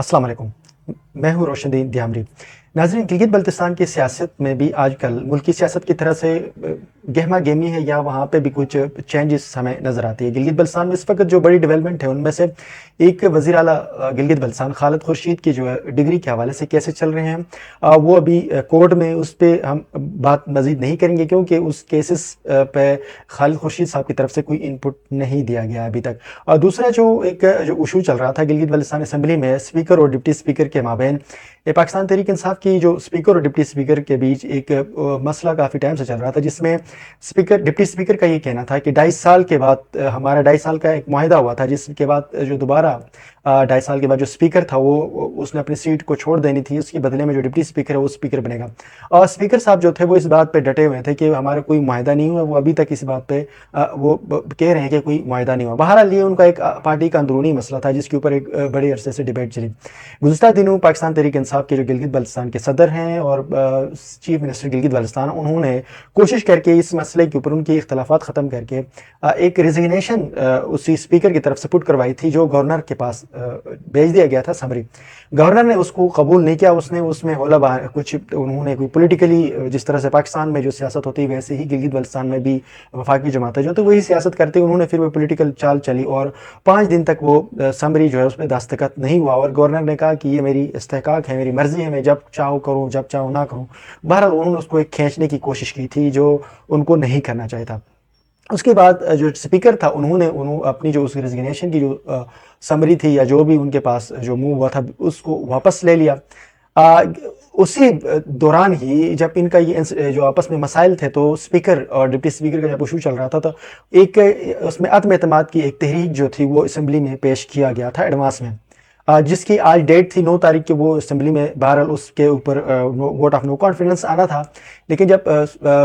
السلام علیکم، میں ہوں روشن الدین دیامری۔ ناظرین، گلگت بلتستان کی سیاست میں بھی آج کل ملکی سیاست کی طرح سے گہما گہمی ہے یا وہاں پہ بھی کچھ چینجز ہمیں نظر آتی ہے۔ گلگت بلتستان میں اس وقت جو بڑی ڈیولپمنٹ ہے ان میں سے ایک وزیر اعلیٰ گلگت بلتستان خالد خورشید کی جو ہے ڈگری کے حوالے سے کیسے چل رہے ہیں، وہ ابھی کورٹ میں اس پہ ہم بات مزید نہیں کریں گے کیونکہ اس کیسز پہ خالد خورشید صاحب کی طرف سے کوئی انپٹ نہیں دیا گیا ابھی تک۔ اور دوسرا جو ایشو چل رہا تھا گلگت بلتستان اسمبلی میں اسپیکر اور ڈپٹی اسپیکر کے مابین، یہ پاکستان تحریک انصاف کی جو اسپیکر اور ڈپٹی اسپیکر کے بیچ ایک مسئلہ کافی ٹائم سے چل رہا تھا، جس میں ڈپٹی اسپیکر کا یہ کہنا تھا کہ 2.5 سال کے بعد ہمارا 2.5 سال کا ایک معاہدہ ہوا تھا، جس کے بعد جو دوبارہ 2.5 سال کے بعد جو اسپیکر تھا وہ اس نے اپنی سیٹ کو چھوڑ دینی تھی، اس کے بدلے میں جو ڈپٹی اسپیکر ہے وہ اسپیکر بنے گا۔ اور اسپیکر صاحب جو تھے وہ اس بات پہ ڈٹے ہوئے تھے کہ ہمارا کوئی معاہدہ نہیں ہوا، وہ ابھی تک اس بات پہ وہ کہہ رہے ہیں کہ کوئی معاہدہ نہیں ہوا۔ بہرحال یہ ان کا ایک پارٹی کا اندرونی مسئلہ تھا جس کے اوپر ایک بڑے عرصے سے ڈیبیٹ چلی۔ گزشتہ دنوں پاکستان تحریک انصاف کے جو گلگت بلتستان کے صدر ہیں اور چیف منسٹر گلگت بلتستان، انہوں نے کوشش کر کے اس مسئلے کے اوپر ان کی اختلافات ختم کر کے ایک ریزگنیشن اسی اسپیکر کی طرف سے پٹ کروائی تھی، جو گورنر کے پاس بھیج دیا گیا تھا سمری۔ گورنر نے اس کو قبول نہیں کیا، اس نے اس میں کچھ انہوں نے کوئی پولیٹیکلی، جس طرح سے پاکستان میں جو سیاست ہوتی ہے ویسے ہی گلگت بلتستان میں بھی وفاقی جماعتیں جو تو وہی سیاست کرتے، انہوں نے پھر وہ پولیٹیکل چال چلی اور 5 دن تک وہ سمری جو ہے اس پہ دستخط نہیں ہوا، اور گورنر نے کہا کہ یہ میری استحقاق ہے، میری مرضی ہے، میں جب چاہوں کروں جب چاہوں نہ کروں۔ بہرحال انہوں نے اس کو ایک کھینچنے کی کوشش کی تھی جو ان کو نہیں کرنا چاہیے تھا۔ اس کے بعد جو اسپیکر تھا انہوں نے اپنی جو اس ریزگنیشن کی جو سمری تھی یا جو بھی ان کے پاس جو موو ہوا تھا اس کو واپس لے لیا۔ اسی دوران ہی جب ان کا یہ جو آپس میں مسائل تھے تو اسپیکر اور ڈپٹی اسپیکر کا جب ایشو چل رہا تھا تو ایک اس میں عدم اعتماد کی ایک تحریک جو تھی وہ اسمبلی میں پیش کیا گیا تھا ایڈوانس میں، جس کی آج ڈیٹ تھی 9 تاریخ کے، وہ اسمبلی میں بہرحال اس کے اوپر ووٹ آف نو کانفیڈنس آنا تھا۔ لیکن جب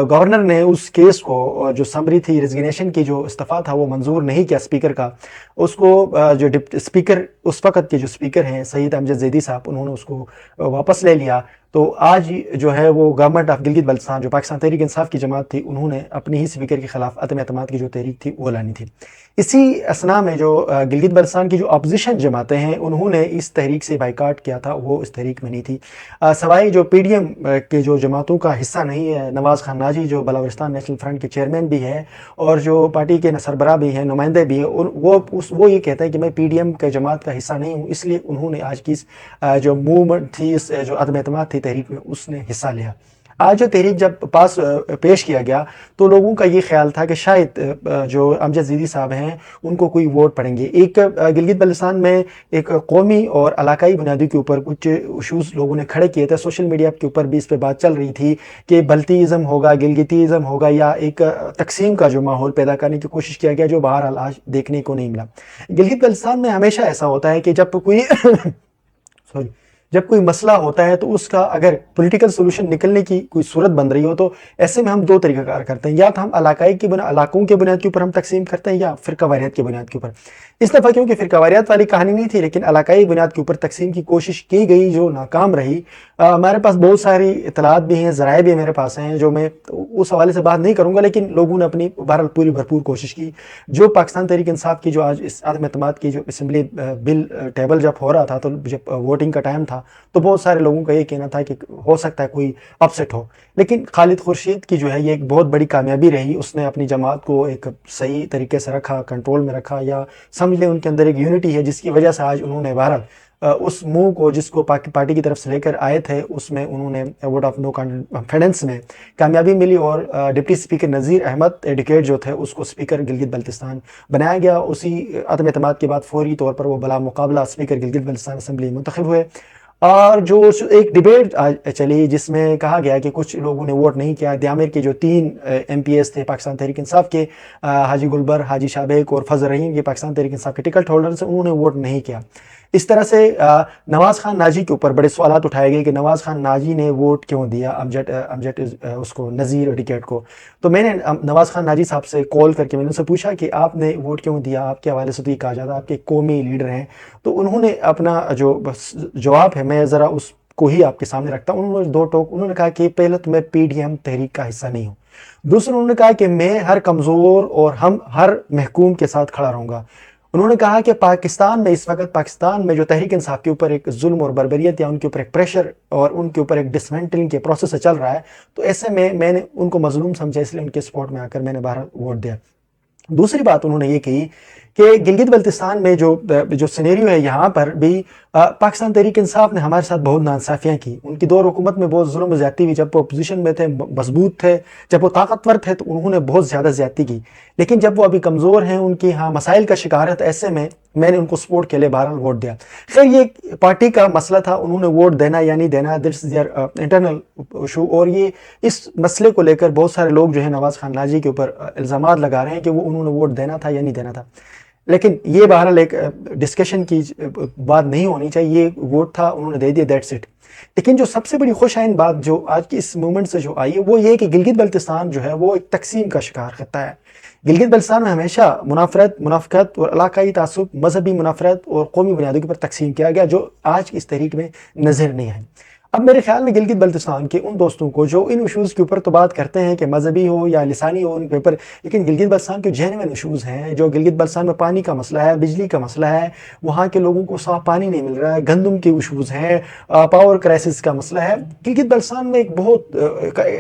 گورنر نے اس کیس کو جو سمری تھی ریزگنیشن کی جو استعفیٰ تھا وہ منظور نہیں کیا اسپیکر کا، اس کو جو اسپیکر اس وقت کے جو اسپیکر ہیں سعید امجد زیدی صاحب، انہوں نے اس کو واپس لے لیا۔ تو آج جو ہے وہ گورنمنٹ آف گلگت بلتستان جو پاکستان تحریک انصاف کی جماعت تھی، انہوں نے اپنی ہی اسپیکر کے خلاف عدم اعتماد کی جو تحریک تھی وہ لانی تھی۔ اسی اثنا میں جو گلگت بلتستان کی جو اپوزیشن جماعتیں ہیں انہوں نے اس تحریک سے بائیکاٹ کیا تھا، وہ اس تحریک میں نہیں تھی، سوائے جو پی ڈی ایم کے جو جماعتوں کا حصہ نہیں ہے، نواز خان ناجی جو بلاورستان نیشنل فرنٹ کے چیئرمین بھی ہیں اور جو پارٹی کے سربراہ بھی ہیں، نمائندے بھی ہیں، وہ یہ کہتے ہیں کہ میں پی ڈی ایم کے جماعت کا حصہ نہیں ہوں، اس لیے انہوں نے آج کی جو موومنٹ تھی، اس جو عدم اعتماد تھی تحریک میں، اس نے حصہ لیا۔ آج جو تحریک جب پیش کیا گیا تو لوگوں کا یہ خیال تھا کہ شاید جو امجد زیدی صاحب ہیں ان کو کوئی ووٹ پڑیں گے۔ ایک گلگت بلتستان میں ایک قومی اور علاقائی بنیادی کے اوپر کچھ ایشوز لوگوں نے کھڑے کیے تھے، سوشل میڈیا کے اوپر بھی اس پہ بات چل رہی تھی کہ بلتیزم ہوگا، گلگتیزم ہوگا، یا ایک تقسیم کا جو ماحول پیدا کرنے کی کوشش کیا گیا جو بہرحال آج دیکھنے کو نہیں ملا۔ گلگت بلتستان میں ہمیشہ ایسا ہوتا ہے کہ جب کوئی مسئلہ ہوتا ہے تو اس کا اگر پولیٹیکل سولوشن نکلنے کی کوئی صورت بن رہی ہو تو ایسے میں ہم 2 طریقہ کار کرتے ہیں، یا تو ہم علاقوں کے بنیاد کے اوپر ہم تقسیم کرتے ہیں یا فرقہ واریت کے بنیاد کے اوپر۔ اس دفعہ کیونکہ فرقہ واریت والی کہانی نہیں تھی لیکن علاقائی بنیاد کے اوپر تقسیم کی کوشش کی گئی جو ناکام رہی۔ ہمارے پاس بہت ساری اطلاعات بھی ہیں، ذرائع بھی میرے پاس ہیں جو میں اس حوالے سے بات نہیں کروں گا، لیکن لوگوں نے اپنی بہرحال پوری بھرپور کوشش کی۔ جو پاکستان تحریک انصاف کی جو آج اس عدم اعتماد کی جو اسمبلی بل ٹیبل جب ہو رہا تھا تو جب ووٹنگ کا ٹائم تھا تو بہت سارے لوگوں کا یہ کہنا تھا کہ ہو سکتا ہے کوئی اپسیٹ ہو، لیکن خالد خورشید کی جو ہے یہ ایک بہت بڑی کامیابی رہی۔ اس نے اپنی جماعت کو ایک صحیح طریقے سے رکھا، کنٹرول میں رکھا، یا سمجھ لیں ان کے اندر ایک یونٹی ہے جس کی وجہ سے آج انہوں نے بہرحال اس موو کو جس کو پارٹی کی طرف سے لے کر آئے تھے اس میں انہوں نے ووٹ آف نو کانفیڈنس میں کامیابی ملی، اور deputy speaker Nazir Ahmed advocate جو تھے اس کو اسپیکر گلگت بلتستان بنایا گیا۔ اسی عدم اعتماد کے بعد فوری طور پر وہ بلا مقابلہ اسپیکر گلگت بلتستان اسمبلی منتخب ہوئے۔ اور جو ایک ڈیبیٹ چلی جس میں کہا گیا کہ کچھ لوگوں نے ووٹ نہیں کیا، دیامر کے جو 3 ایم پی ایس تھے پاکستان تحریک انصاف کے، حاجی گلبر، حاجی شابیک اور فضل رحیم، یہ پاکستان تحریک انصاف کے ٹکٹ ہولڈرز ہیں، انہوں نے ووٹ نہیں کیا۔ اس طرح سے نواز خان ناجی کے اوپر بڑے سوالات اٹھائے گئے کہ نواز خان ناجی نے ووٹ کیوں دیا امجد اس کو نذیر ایڈوکیٹ کو۔ تو میں نے نواز خان ناجی صاحب سے کال کر کے میں نے ان سے پوچھا کہ آپ نے ووٹ کیوں دیا، آپ کے حوالے سے تو یہ کہا جاتا ہے آپ کے قومی لیڈر ہیں۔ تو انہوں نے اپنا جو جواب ہے میں ذرا اس کو ہی آپ کے سامنے رکھتا ہوں۔ انہوں نے 2 ٹوک، انہوں نے کہا کہ پہلے تو میں پی ڈی ایم تحریک کا حصہ نہیں ہوں، دوسرا انہوں نے کہا کہ میں ہر کمزور اور ہر محکوم کے ساتھ کھڑا رہوں گا۔ انہوں نے کہا کہ پاکستان میں اس وقت پاکستان میں جو تحریک انصاف کے اوپر ایک ظلم اور بربریت یا ان کے اوپر ایک پریشر اور ان کے اوپر ایک ڈسمینٹلنگ کے پروسیس سے چل رہا ہے، تو ایسے میں نے ان کو مظلوم سمجھا، اس لیے ان کے سپورٹ میں آ کر میں نے بہرحال ووٹ دیا۔ دوسری بات انہوں نے یہ کہی کہ گلگت بلتستان میں جو سینیریو ہے یہاں پر بھی پاکستان تحریک انصاف نے ہمارے ساتھ بہت ناانصافیاں کی، ان کی دور حکومت میں بہت ظلم و زیادتی ہوئی، جب وہ اپوزیشن میں تھے مضبوط تھے، جب وہ طاقتور تھے تو انہوں نے بہت زیادہ زیادتی کی، لیکن جب وہ ابھی کمزور ہیں، ان کی مسائل کا شکار ہے، تو ایسے میں نے ان کو سپورٹ کے لیے بہرحال ووٹ دیا۔ خیر یہ پارٹی کا مسئلہ تھا، انہوں نے ووٹ دینا یا نہیں دینا، دس از دیئر انٹرنل ایشو، اور یہ اس مسئلے کو لے کر بہت سارے لوگ جو ہے نواز خان لاجی کے اوپر الزامات لگا رہے ہیں کہ وہ انہوں نے ووٹ دینا تھا یا نہیں دینا تھا، لیکن یہ بہرحال ایک ڈسکشن کی بات نہیں ہونی چاہیے، یہ ووٹ تھا، انہوں نے دے دیا، دیٹس اٹ۔ لیکن جو سب سے بڑی خوش آئند بات جو آج کی اس مومنٹ سے جو آئی ہے وہ یہ کہ گلگت بلتستان جو ہے وہ ایک تقسیم کا شکار خطہ ہے۔ گلگت بلتستان میں ہمیشہ منافقت اور علاقائی تعصب، مذہبی منافرت اور قومی بنیادوں کے پر تقسیم کیا گیا، جو آج کی اس تحریک میں نظر نہیں آئی۔ اب میرے خیال میں گلگت بلتستان کے ان دوستوں کو جو ان ایشوز کے اوپر تو بات کرتے ہیں کہ مذہبی ہو یا لسانی ہو ان کے اوپر، لیکن گلگت بلتستان کے جینوین ایشوز ہیں، جو گلگت بلتستان میں پانی کا مسئلہ ہے، بجلی کا مسئلہ ہے، وہاں کے لوگوں کو صاف پانی نہیں مل رہا ہے، گندم کے ایشوز ہیں، پاور کرائسس کا مسئلہ ہے۔ گلگت بلتستان میں ایک بہت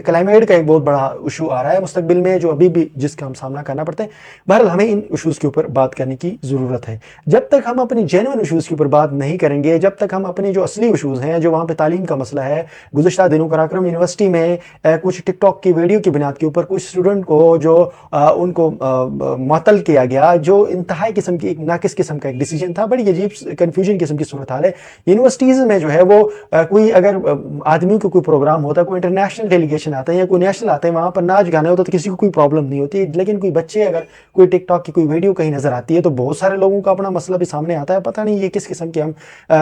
کلائمیٹ کا ایک بہت بڑا ایشو آ رہا ہے مستقبل میں، جو ابھی بھی جس کا ہم سامنا کرنا پڑتا ہے۔ بہرحال ہمیں ان ایشوز کے اوپر بات کرنے کی ضرورت ہے۔ جب تک ہم اپنی جینوین ایشوز کے اوپر بات نہیں کریں گے، جب تک ہم اپنے جو اصلی ایشوز ہیں، جو وہاں پہ تعلیم کا مسئلہ ہے، گزشتہ دنوں قراقرم یونیورسٹی میں کچھ ٹک ٹاک کی ویڈیو کی بنیاد کے اوپر کچھ اسٹوڈنٹ کو جو ان کو معطل کیا گیا، جو انتہائی قسم کی ایک ناقص قسم کا ایک ڈیسیجن تھا، بڑی عجیب کنفیوژن قسم کی صورتحال ہے۔ یونیورسٹیز میں جو ہے وہ کوئی اگر آدمی کو کوئی پروگرام ہوتا ہے، کوئی انٹرنیشنل ڈیلیگیشن آتے ہیں یا کوئی نیشنل آتے ہیں، وہاں پر ناچ گانے ہوتا ہے تو کسی کو کوئی پرابلم نہیں ہوتی، لیکن کوئی بچے اگر کوئی ٹک ٹاک کی کوئی ویڈیو کہیں نظر آتی ہے تو بہت سارے لوگوں کا اپنا مسئلہ بھی سامنے آتا ہے، پتہ نہیں یہ کس قسم کی ہم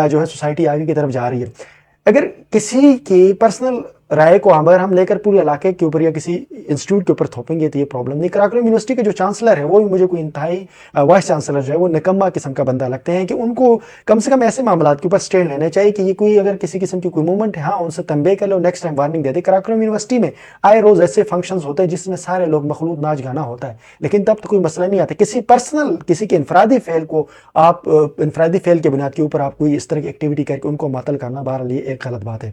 جو ہے سوسائٹی آگے کی طرف جا رہی ہے۔ اگر کسی کی پرسنل رائے کو اگر ہم لے کر پورے علاقے کے اوپر یا کسی انسٹیٹیوٹ کے اوپر تھوپیں گے تو یہ پرابلم نہیں۔ قراقرم یونیورسٹی کے جو چانسلر ہے وہ بھی مجھے کوئی انتہائی وائس چانسلر جو ہے وہ نکما قسم کا بندہ لگتے ہیں، کہ ان کو کم سے کم ایسے معاملات کے اوپر اسٹینڈ لینے چاہیے کہ یہ کوئی اگر کسی قسم کی کوئی موومنٹ ہے، ہاں ان سے تنبیہ کر لو، نیکسٹ ٹائم وارننگ دے دے۔ قراقرم یونیورسٹی میں آئے روز ایسے فنکشنز ہوتے ہیں جس میں سارے لوگ مخلوط ناچ گانا ہوتا ہے، لیکن تب تو کوئی مسئلہ نہیں آتا۔ کسی پرسنل کسی کے انفرادی فعل کو آپ انفرادی فعل کے بنیاد کے اوپر آپ کوئی اس طرح کی ایکٹیویٹی کر کے ان کو معطل کرنا، بہرحال یہ ایک غلط بات ہے۔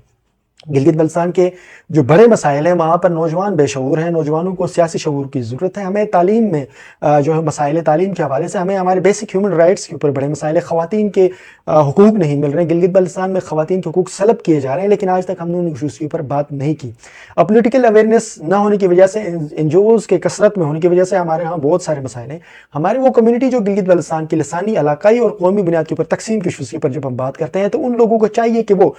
گلگت بلتستان کے جو بڑے مسائل ہیں، وہاں پر نوجوان بے شعور ہیں، نوجوانوں کو سیاسی شعور کی ضرورت ہے۔ ہمیں تعلیم میں جو ہے مسائل تعلیم کے حوالے سے ہمیں ہمارے بیسک ہیومن رائٹس کے اوپر بڑے مسائل ہیں۔ خواتین کے حقوق نہیں مل رہے ہیں، گلگت بلتستان میں خواتین کے حقوق سلب کیے جا رہے ہیں، لیکن آج تک ہم نے ان ایشوز کے اوپر بات نہیں کی۔ اب پولیٹیکل اویئرنیس نہ ہونے کی وجہ سے، این جی اوز کے کثرت میں ہونے کی وجہ سے ہمارے ہاں بہت سارے مسائل ہیں۔ ہماری وہ کمیونٹی جو گلگت بلتستان کی لسانی، علاقائی اور قومی بنیاد کے اوپر تقسیم کے ایشوز کے اوپر جب ہم بات کرتے ہیں تو ان لوگوں کو چاہیے کہ وہ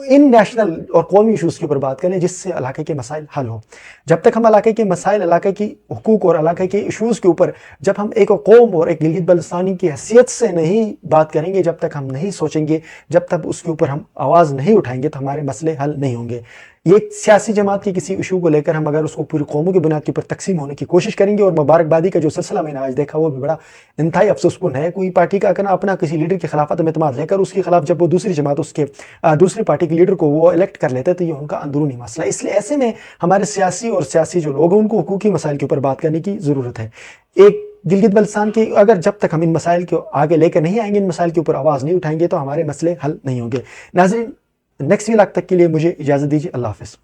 ان نیشنل اور قومی ایشوز کے اوپر بات کریں جس سے علاقے کے مسائل حل ہوں۔ جب تک ہم علاقے کے مسائل، علاقے کی حقوق اور علاقے کے ایشوز کے اوپر جب ہم ایک قوم اور ایک گلگت بلتستانی کی حیثیت سے نہیں بات کریں گے، جب تک ہم نہیں سوچیں گے، جب تک اس کے اوپر ہم آواز نہیں اٹھائیں گے تو ہمارے مسئلے حل نہیں ہوں گے۔ یہ سیاسی جماعت کی کسی ایشو کو لے کر ہم اگر اس کو پوری قوموں کی بنیاد کے اوپر تقسیم ہونے کی کوشش کریں گے، اور مبارکبادی کا جو سلسلہ میں نے آج دیکھا وہ بھی بڑا انتہائی افسوس کن ہے۔ کوئی پارٹی کا اپنا کسی لیڈر کے خلاف عدم اعتماد لے کر اس کے خلاف جب وہ دوسری جماعت اس کے دوسری پارٹی کے لیڈر کو وہ الیکٹ کر لیتے تو یہ ان کا اندرونی مسئلہ ہے۔ اس لیے ایسے میں ہمارے سیاسی جو لوگ ہیں ان کو حقوقی مسائل کے اوپر بات کرنے کی ضرورت ہے۔ ایک گلگت بلتستان کی اگر جب تک ہم ان مسائل کو آگے لے کر نہیں آئیں گے، ان مسائل کے اوپر آواز نہیں اٹھائیں گے تو ہمارے مسئلے حل نہیں ہوں گے۔ ناظرین، نیکسٹ ویلاگ تک کے لیے مجھے اجازت دیجیے۔ اللہ حافظ۔